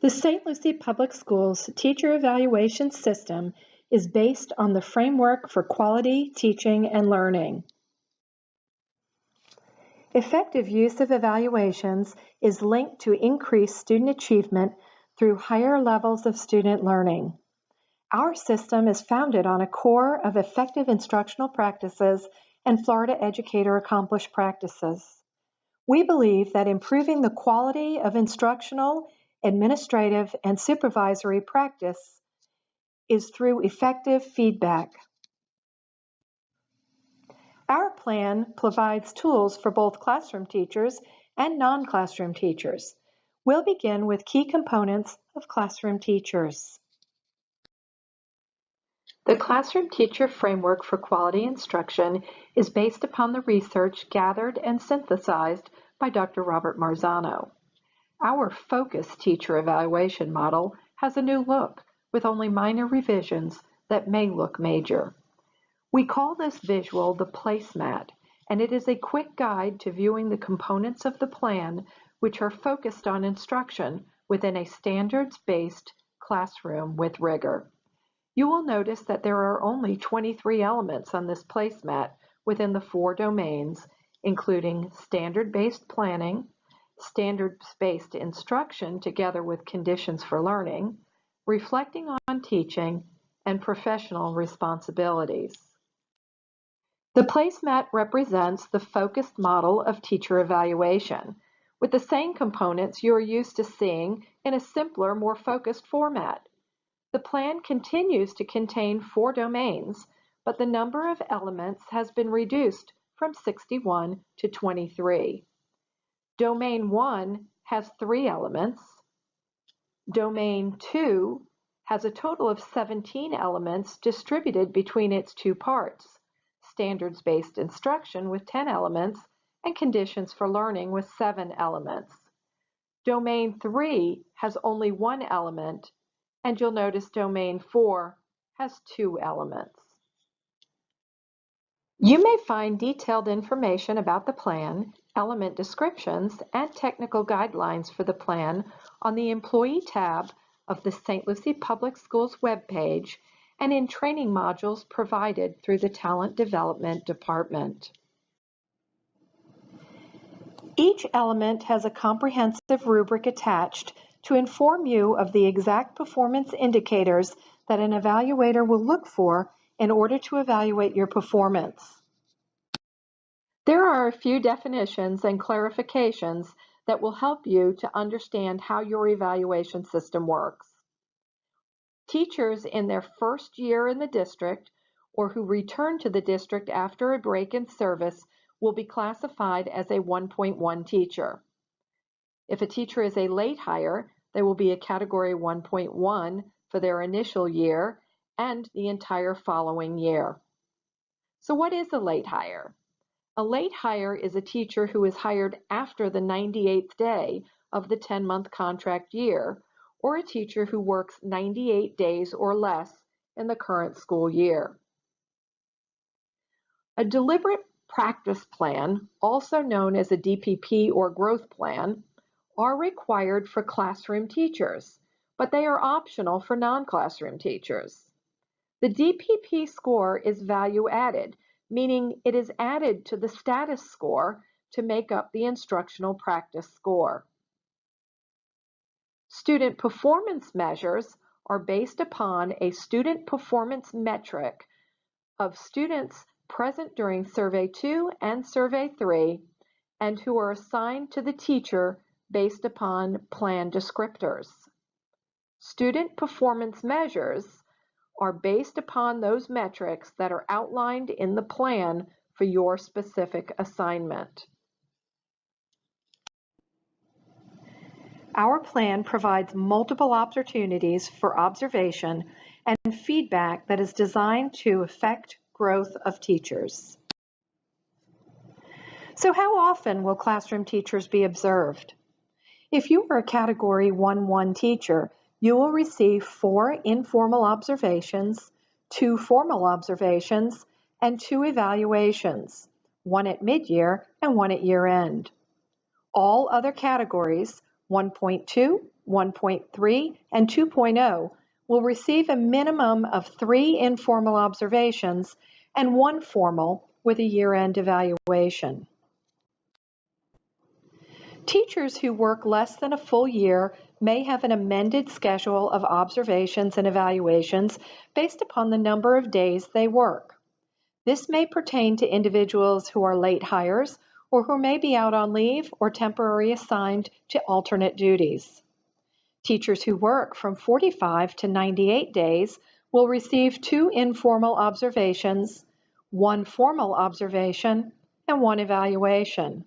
The St. Lucie Public Schools teacher evaluation system is based on the Framework for Quality Teaching and Learning. Effective use of evaluations is linked to increased student achievement through higher levels of student learning. Our system is founded on a core of effective instructional practices and Florida Educator Accomplished practices. We believe that improving the quality of instructional, administrative, and supervisory practice is through effective feedback. Our plan provides tools for both classroom teachers and non-classroom teachers. We'll begin with key components of classroom teachers. The Classroom Teacher Framework for Quality Instruction is based upon the research gathered and synthesized by Dr. Robert Marzano. Our focused teacher evaluation model has a new look with only minor revisions that may look major. We call this visual the placemat, and it is a quick guide to viewing the components of the plan which are focused on instruction within a standards-based classroom with rigor. You will notice that there are only 23 elements on this placemat within the 4 domains, including standard-based planning, standards-based instruction together with conditions for learning, reflecting on teaching, and professional responsibilities. The placemat represents the focused model of teacher evaluation, with the same components you are used to seeing in a simpler, more focused format. The plan continues to contain 4 domains, but the number of elements has been reduced from 61 to 23. Domain 1 has 3 elements. Domain 2 has a total of 17 elements distributed between its 2 parts, standards-based instruction with 10 elements and conditions for learning with 7 elements. Domain 3 has only 1 element, and you'll notice Domain 4 has 2 elements. You may find detailed information about the plan, element descriptions, and technical guidelines for the plan on the Employee tab of the St. Lucie Public Schools webpage and in training modules provided through the Talent Development Department. Each element has a comprehensive rubric attached to inform you of the exact performance indicators that an evaluator will look for in order to evaluate your performance. There are a few definitions and clarifications that will help you to understand how your evaluation system works. Teachers in their first year in the district or who return to the district after a break in service will be classified as a 1.1 teacher. If a teacher is a late hire, they will be a category 1.1 for their initial year and the entire following year. So what is a late hire? A late hire is a teacher who is hired after the 98th day of the 10-month contract year, or a teacher who works 98 days or less in the current school year. A deliberate practice plan, also known as a DPP or growth plan, are required for classroom teachers, but they are optional for non-classroom teachers. The DPP score is value added, meaning it is added to the status score to make up the instructional practice score. Student performance measures are based upon a student performance metric of students present during Survey 2 and Survey 3 and who are assigned to the teacher based upon plan descriptors. Student performance measures are based upon those metrics that are outlined in the plan for your specific assignment. Our plan provides multiple opportunities for observation and feedback that is designed to affect growth of teachers. So how often will classroom teachers be observed? If you are a Category 1-1 teacher, you will receive 4 informal observations, 2 formal observations, and 2 evaluations, 1 at mid-year and 1 at year-end. All other categories 1.2, 1.3, and 2.0 will receive a minimum of 3 informal observations and 1 formal with a year-end evaluation. Teachers who work less than a full year may have an amended schedule of observations and evaluations based upon the number of days they work. This may pertain to individuals who are late hires or who may be out on leave or temporarily assigned to alternate duties. Teachers who work from 45 to 98 days will receive 2 informal observations, 1 formal observation, and 1 evaluation.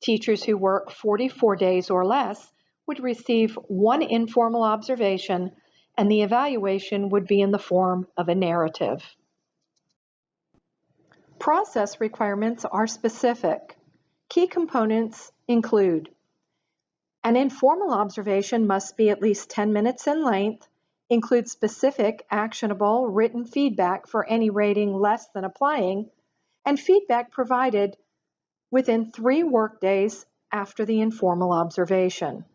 Teachers who work 44 days or less would receive 1 informal observation, and the evaluation would be in the form of a narrative. Process requirements are specific. Key components include: an informal observation must be at least 10 minutes in length, include specific, actionable, written feedback for any rating less than applying, and feedback provided within 3 workdays after the informal observation.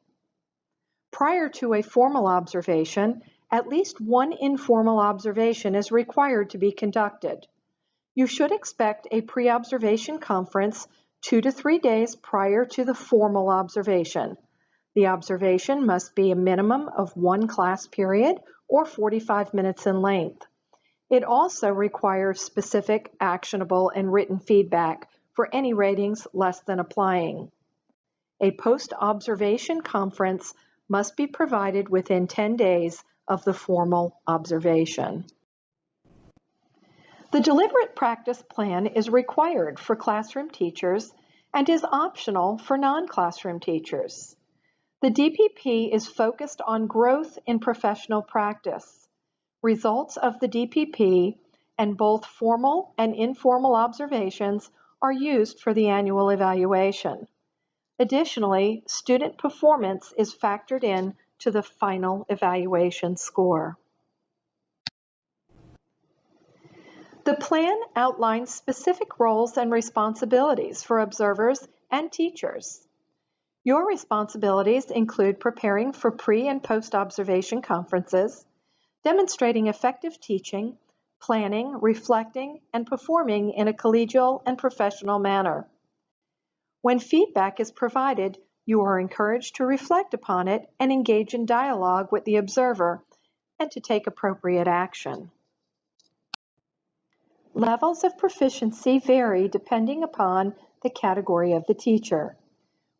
Prior to a formal observation, at least 1 informal observation is required to be conducted. You should expect a pre-observation conference 2 to 3 days prior to the formal observation. The observation must be a minimum of 1 class period or 45 minutes in length. It also requires specific, actionable, and written feedback for any ratings less than applying. A post-observation conference must be provided within 10 days of the formal observation. The deliberate practice plan is required for classroom teachers and is optional for non-classroom teachers. The DPP is focused on growth in professional practice. Results of the DPP and both formal and informal observations are used for the annual evaluation. Additionally, student performance is factored in to the final evaluation score. The plan outlines specific roles and responsibilities for observers and teachers. Your responsibilities include preparing for pre- and post-observation conferences, demonstrating effective teaching, planning, reflecting, and performing in a collegial and professional manner. When feedback is provided, you are encouraged to reflect upon it and engage in dialogue with the observer and to take appropriate action. Levels of proficiency vary depending upon the category of the teacher.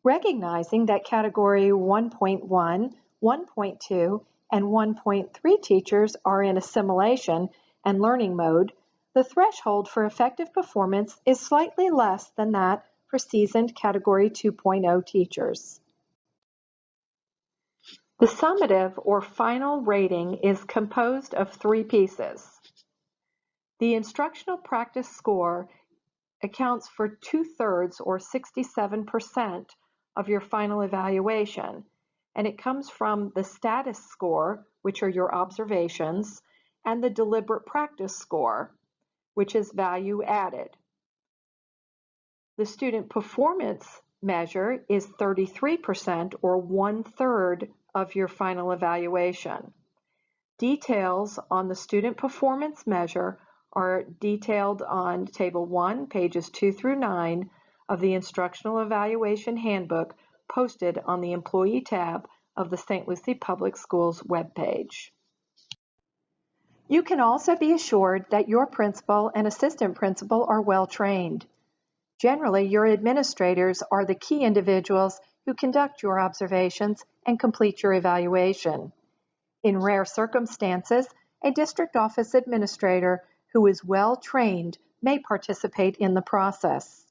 Recognizing that category 1.1, 1.2, and 1.3 teachers are in assimilation and learning mode, the threshold for effective performance is slightly less than that for seasoned category 2.0 teachers. The summative or final rating is composed of 3 pieces. The instructional practice score accounts for 2/3 or 67% of your final evaluation, and it comes from the status score, which are your observations, and the deliberate practice score, which is value added. The student performance measure is 33% or 1/3 of your final evaluation. Details on the student performance measure are detailed on Table 1, pages 2 through 9 of the Instructional Evaluation Handbook posted on the Employee tab of the St. Lucie Public Schools webpage. You can also be assured that your principal and assistant principal are well trained. Generally, your administrators are the key individuals who conduct your observations and complete your evaluation. In rare circumstances, a district office administrator who is well trained may participate in the process.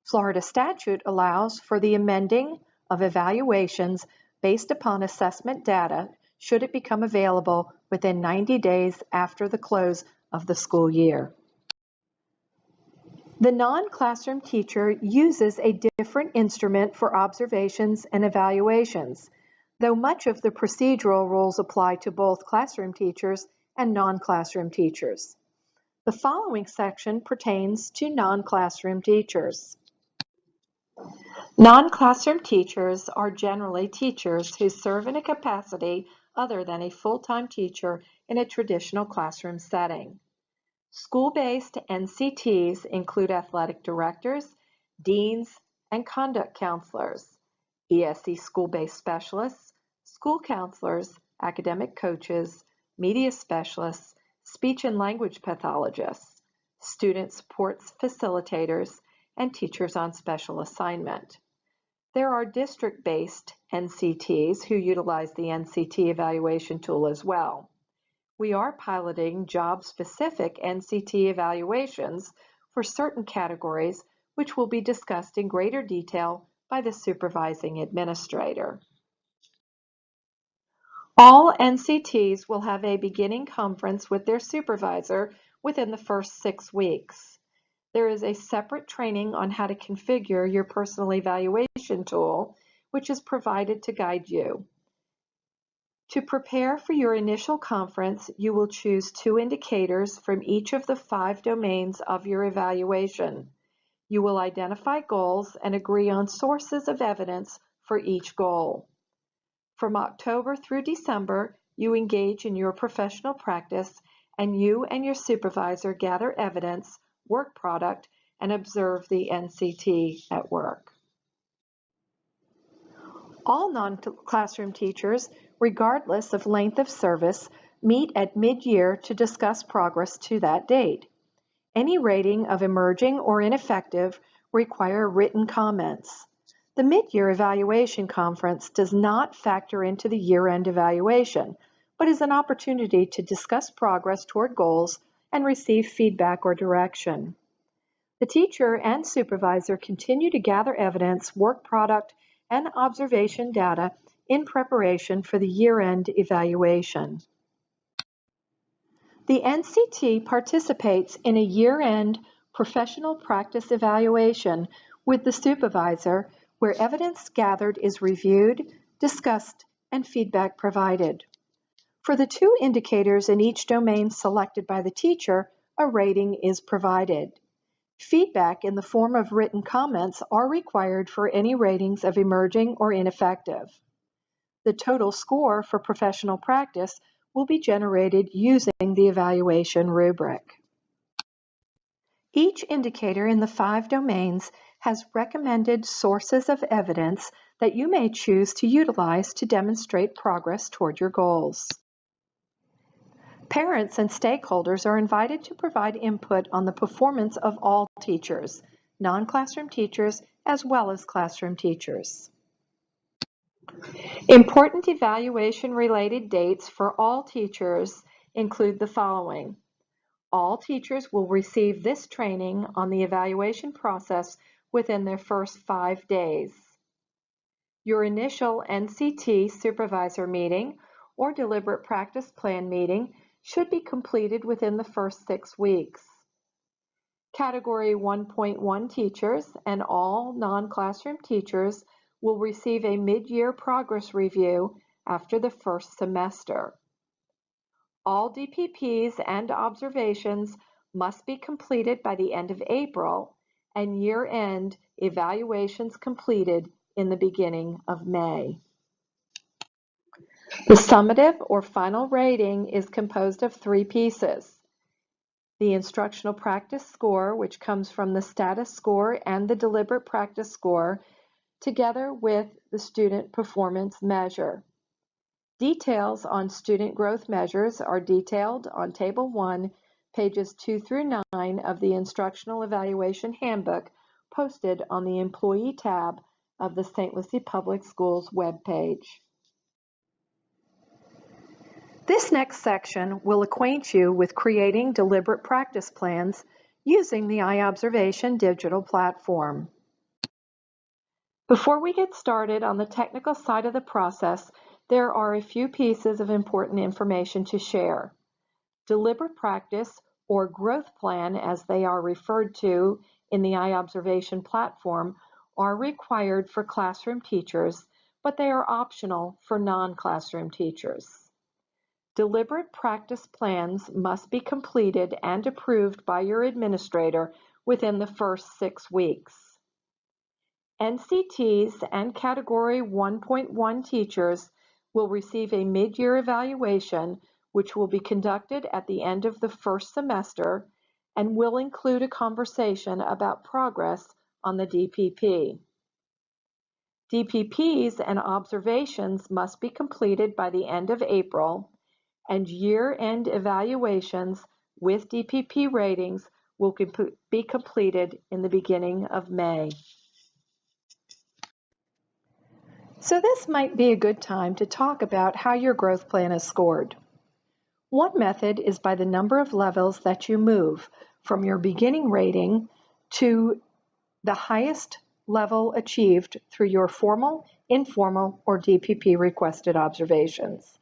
Florida statute allows for the amending of evaluations based upon assessment data should it become available within 90 days after the close of the school year. The non-classroom teacher uses a different instrument for observations and evaluations, though much of the procedural rules apply to both classroom teachers and non-classroom teachers. The following section pertains to non-classroom teachers. Non-classroom teachers are generally teachers who serve in a capacity other than a full-time teacher in a traditional classroom setting. School-based NCTs include athletic directors, deans, and conduct counselors, ESE school-based specialists, school counselors, academic coaches, media specialists, speech and language pathologists, student supports facilitators, and teachers on special assignment. There are district-based NCTs who utilize the NCT evaluation tool as well. We are piloting job-specific NCT evaluations for certain categories, which will be discussed in greater detail by the supervising administrator. All NCTs will have a beginning conference with their supervisor within the first 6 weeks. There is a separate training on how to configure your personal evaluation tool, which is provided to guide you. To prepare for your initial conference, you will choose 2 indicators from each of the 5 domains of your evaluation. You will identify goals and agree on sources of evidence for each goal. From October through December, you engage in your professional practice, and you and your supervisor gather evidence, work product, and observe the NCT at work. All non-classroom teachers, regardless of length of service, meet at mid-year to discuss progress to that date. Any rating of emerging or ineffective require written comments. The mid-year evaluation conference does not factor into the year-end evaluation, but is an opportunity to discuss progress toward goals and receive feedback or direction. The teacher and supervisor continue to gather evidence, work product, and observation data in preparation for the year-end evaluation. The NCT participates in a year-end professional practice evaluation with the supervisor where evidence gathered is reviewed, discussed, and feedback provided. For the 2 indicators in each domain selected by the teacher, a rating is provided. Feedback in the form of written comments are required for any ratings of emerging or ineffective. The total score for professional practice will be generated using the evaluation rubric. Each indicator in the 5 domains has recommended sources of evidence that you may choose to utilize to demonstrate progress toward your goals. Parents and stakeholders are invited to provide input on the performance of all teachers, non-classroom teachers, as well as classroom teachers. Important evaluation-related dates for all teachers include the following. All teachers will receive this training on the evaluation process within their first 5 days. Your initial NCT supervisor meeting or deliberate practice plan meeting should be completed within the first 6 weeks. Category 1.1 teachers and all non-classroom teachers will receive a mid-year progress review after the first semester. All DPPs and observations must be completed by the end of April, and year-end evaluations completed in the beginning of May. The summative or final rating is composed of 3 pieces. The instructional practice score, which comes from the status score and the deliberate practice score, together with the student performance measure. Details on student growth measures are detailed on Table 1, pages 2 through 9 of the Instructional Evaluation Handbook posted on the Employee tab of the St. Lucie Public Schools webpage. This next section will acquaint you with creating deliberate practice plans using the iObservation digital platform. Before we get started on the technical side of the process, there are a few pieces of important information to share. Deliberate practice, or growth plan as they are referred to in the iObservation platform, are required for classroom teachers, but they are optional for non-classroom teachers. Deliberate practice plans must be completed and approved by your administrator within the first 6 weeks. NCTs and Category 1.1 teachers will receive a mid-year evaluation, which will be conducted at the end of the first semester and will include a conversation about progress on the DPP. DPPs and observations must be completed by the end of April, and year-end evaluations with DPP ratings will be completed in the beginning of May. So this might be a good time to talk about how your growth plan is scored. One method is by the number of levels that you move from your beginning rating to the highest level achieved through your formal, informal, or DPP requested observations.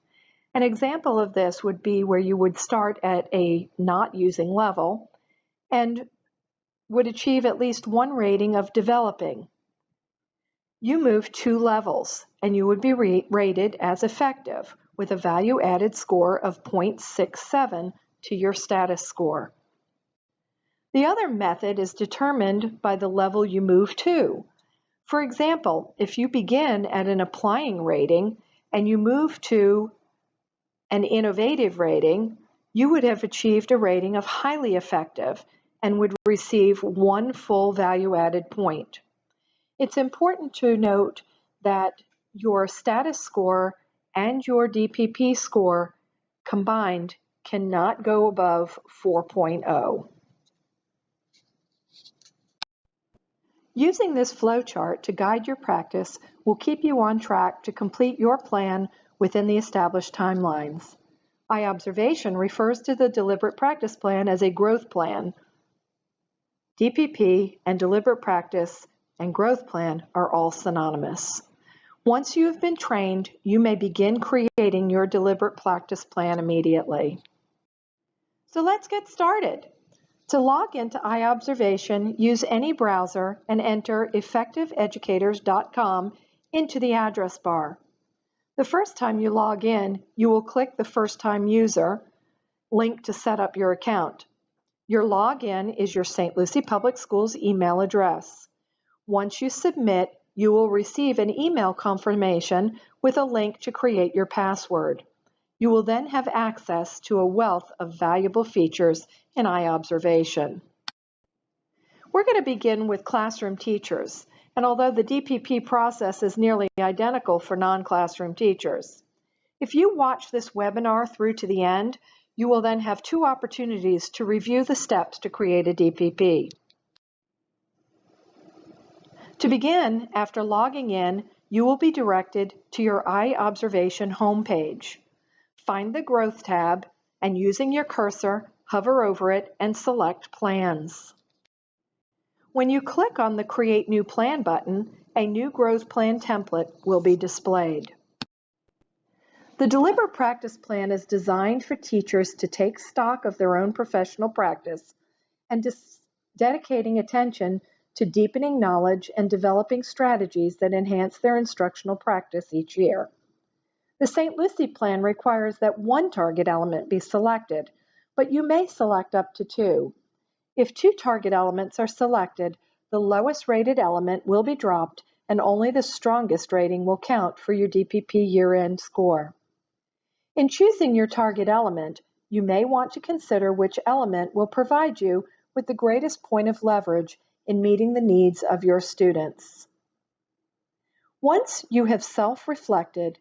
An example of this would be where you would start at a not using level and would achieve at least one rating of developing. You move 2 levels and you would be rated as effective with a value added score of 0.67 to your status score. The other method is determined by the level you move to. For example, if you begin at an applying rating and you move to an innovative rating, you would have achieved a rating of highly effective and would receive 1 full value added point. It's important to note that your status score and your DPP score combined cannot go above 4.0. Using this flowchart to guide your practice will keep you on track to complete your plan within the established timelines. I-observation refers to the deliberate practice plan as a growth plan. DPP and deliberate practice and growth plan are all synonymous. Once you have been trained, you may begin creating your deliberate practice plan immediately. So let's get started. To log into I-observation, use any browser and enter effectiveeducators.com into the address bar. The first time you log in, you will click the First Time User link to set up your account. Your login is your St. Lucie Public Schools email address. Once you submit, you will receive an email confirmation with a link to create your password. You will then have access to a wealth of valuable features in I-observation. We're going to begin with classroom teachers, and although the DPP process is nearly identical for non-classroom teachers, if you watch this webinar through to the end, you will then have 2 opportunities to review the steps to create a DPP. To begin, after logging in, you will be directed to your I-observation homepage. Find the Growth tab and using your cursor, hover over it and select Plans. When you click on the Create New Plan button, a new growth plan template will be displayed. The Deliberate Practice Plan is designed for teachers to take stock of their own professional practice and dedicating attention to deepening knowledge and developing strategies that enhance their instructional practice each year. The St. Lucie plan requires that 1 target element be selected, but you may select up to 2. If 2 target elements are selected, the lowest rated element will be dropped and only the strongest rating will count for your DPP year-end score. In choosing your target element, you may want to consider which element will provide you with the greatest point of leverage in meeting the needs of your students. Once you have self-reflected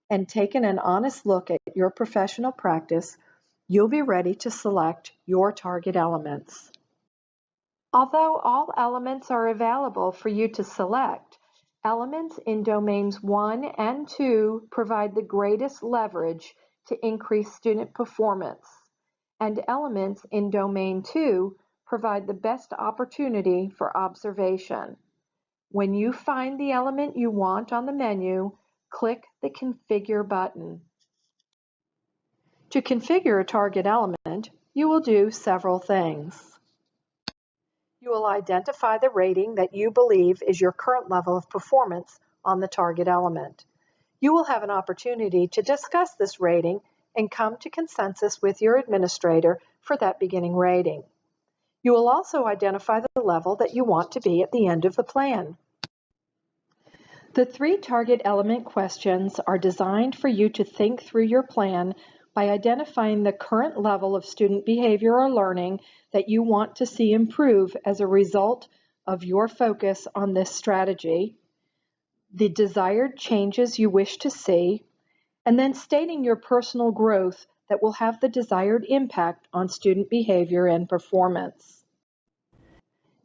and taken an honest look at your professional practice, you'll be ready to select your target elements. Although all elements are available for you to select, elements in domains 1 and 2 provide the greatest leverage to increase student performance, and elements in domain 2 provide the best opportunity for observation. When you find the element you want on the menu, click the Configure button. To configure a target element, you will do several things. You will identify the rating that you believe is your current level of performance on the target element. You will have an opportunity to discuss this rating and come to consensus with your administrator for that beginning rating. You will also identify the level that you want to be at the end of the plan. The 3 target element questions are designed for you to think through your plan by identifying the current level of student behavior or learning that you want to see improve as a result of your focus on this strategy, the desired changes you wish to see, and then stating your personal growth that will have the desired impact on student behavior and performance.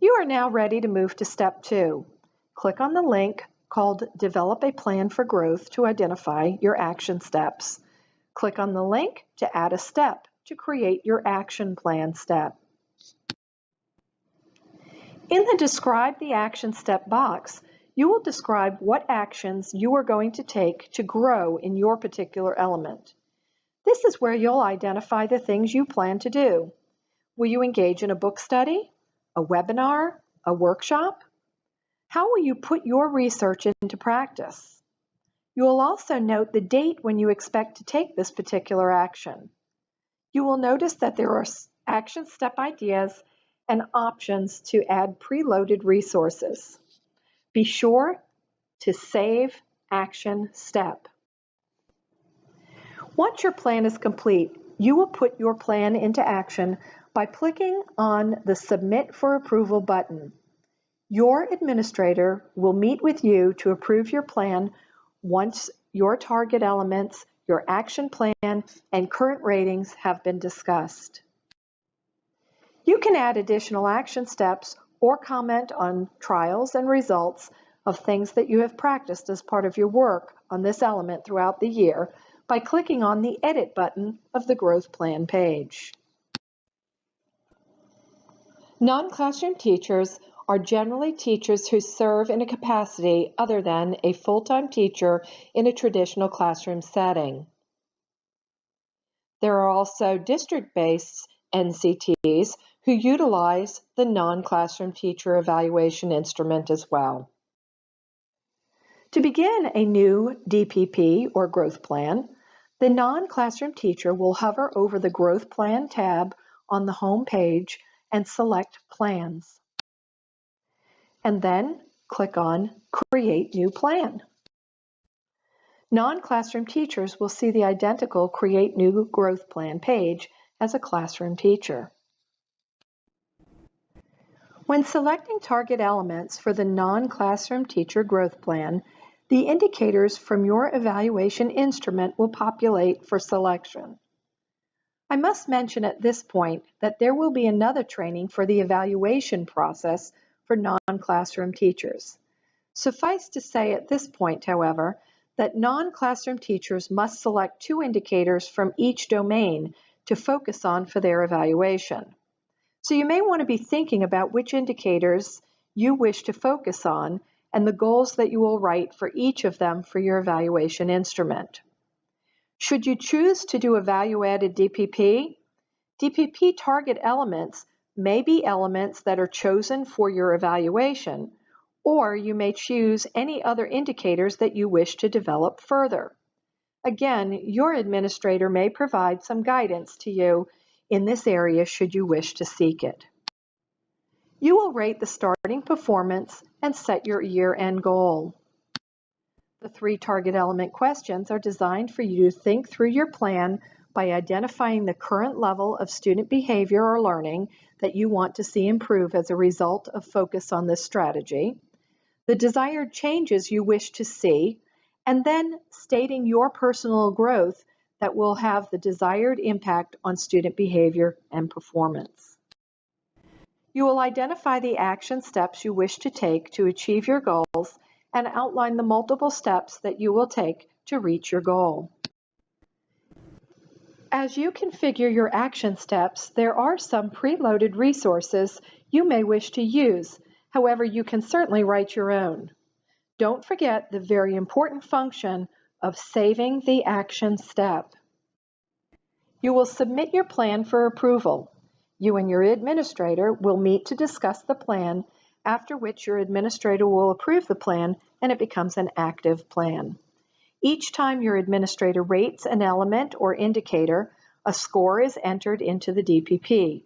You are now ready to move to step 2. Click on the link called Develop a Plan for Growth to identify your action steps. Click on the link to add a step to create your action plan step. In the Describe the Action Step box, you will describe what actions you are going to take to grow in your particular element. This is where you'll identify the things you plan to do. Will you engage in a book study, a webinar, a workshop? How will you put your research into practice? You will also note the date when you expect to take this particular action. You will notice that there are action step ideas and options to add preloaded resources. Be sure to save action step. Once your plan is complete, you will put your plan into action by clicking on the Submit for Approval button. Your administrator will meet with you to approve your plan once your target elements, your action plan, and current ratings have been discussed. You can add additional action steps or comment on trials and results of things that you have practiced as part of your work on this element throughout the year by clicking on the Edit button of the Growth Plan page. Non-classroom teachers are generally teachers who serve in a capacity other than a full-time teacher in a traditional classroom setting. There are also district-based NCTs who utilize the non-classroom teacher evaluation instrument as well. To begin a new DPP or growth plan, the non-classroom teacher will hover over the Growth Plan tab on the home page and select Plans, and then click on Create New Plan. Non-classroom teachers will see the identical Create New Growth Plan page as a classroom teacher. When selecting target elements for the non-classroom teacher growth plan, the indicators from your evaluation instrument will populate for selection. I must mention at this point that there will be another training for the evaluation process for non-classroom teachers. Suffice to say at this point, however, that non-classroom teachers must select 2 indicators from each domain to focus on for their evaluation. So you may want to be thinking about which indicators you wish to focus on and the goals that you will write for each of them for your evaluation instrument. Should you choose to do a value-added DPP, DPP target elements may be elements that are chosen for your evaluation, or you may choose any other indicators that you wish to develop further. Again, your administrator may provide some guidance to you in this area should you wish to seek it. You will rate the starting performance and set your year-end goal. The 3 target element questions are designed for you to think through your plan by identifying the current level of student behavior or learning that you want to see improve as a result of focus on this strategy, the desired changes you wish to see, and then stating your personal growth that will have the desired impact on student behavior and performance. You will identify the action steps you wish to take to achieve your goals and outline the multiple steps that you will take to reach your goal. As you configure your action steps, there are some preloaded resources you may wish to use. However, you can certainly write your own. Don't forget the very important function of saving the action step. You will submit your plan for approval. You and your administrator will meet to discuss the plan, after which your administrator will approve the plan and it becomes an active plan. Each time your administrator rates an element or indicator, a score is entered into the DPP.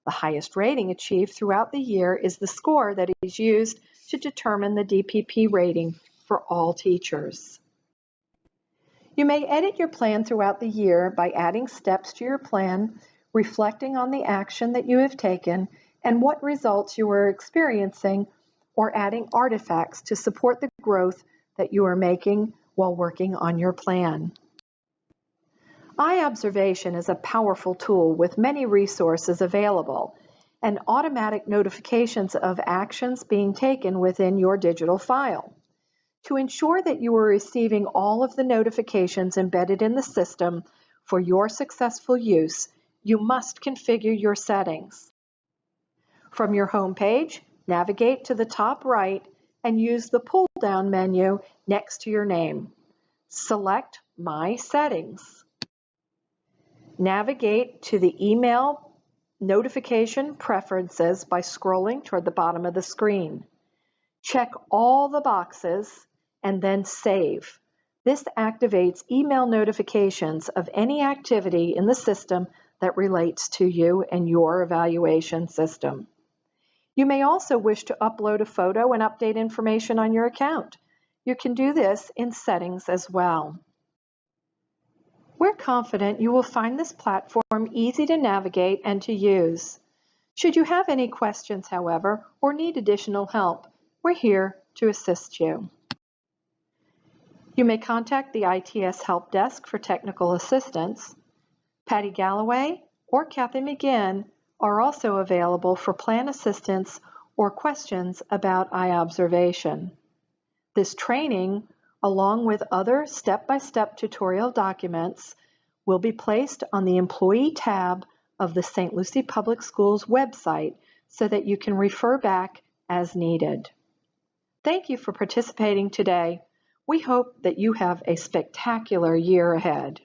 The highest rating achieved throughout the year is the score that is used to determine the DPP rating for all teachers. You may edit your plan throughout the year by adding steps to your plan, reflecting on the action that you have taken and what results you are experiencing, or adding artifacts to support the growth that you are making while working on your plan. Eye observation is a powerful tool with many resources available and automatic notifications of actions being taken within your digital file. To ensure that you are receiving all of the notifications embedded in the system for your successful use, you must configure your settings. From your home page, navigate to the top right and use the pull-down menu next to your name. Select My Settings. Navigate to the email notification preferences by scrolling toward the bottom of the screen. Check all the boxes and then save. This activates email notifications of any activity in the system that relates to you and your evaluation system. You may also wish to upload a photo and update information on your account. You can do this in settings as well. We're confident you will find this platform easy to navigate and to use. Should you have any questions, however, or need additional help, we're here to assist you. You may contact the ITS Help Desk for technical assistance. Patty Galloway or Kathy McGinn are also available for plan assistance or questions about eye observation. This training, along with other step-by-step tutorial documents, will be placed on the Employee tab of the St. Lucie Public Schools website so that you can refer back as needed. Thank you for participating today. We hope that you have a spectacular year ahead.